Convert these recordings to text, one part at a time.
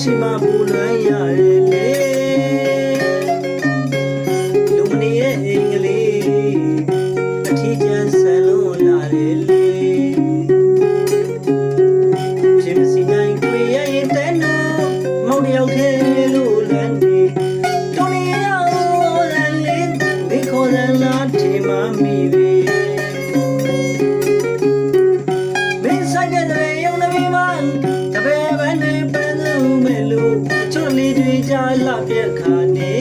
ရှိမှပူလွမ်းရတယ်လေလူမနေရဲ့အင်္ဂလိပ်အထီးကျန်ဆန်လို့လာတယ်လေဖြစ်မစီနိုင်ကိုရရင်တဲ့နော်မောင်တယောက်ထဲလို့လမ်းနေတုံးနေရောက်လမ်းလေးဒီခေါ်တဲ့လာတီမမီပဲမင်းဆိုင်တဲ့ရုံနမီမတပည့်ပဲနေပန်းစုမဲ့လို့ချွတ်လေးတွေကြားလာပြက်ခါနေ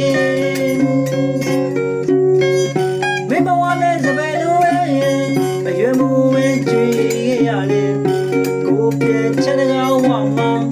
မင်းဘဝနဲ့စပယ်လိုရဲ့အရွယ်မူဝဲကြွေရတယ်ကိုပြည့်ချက်တကားဝါမောင်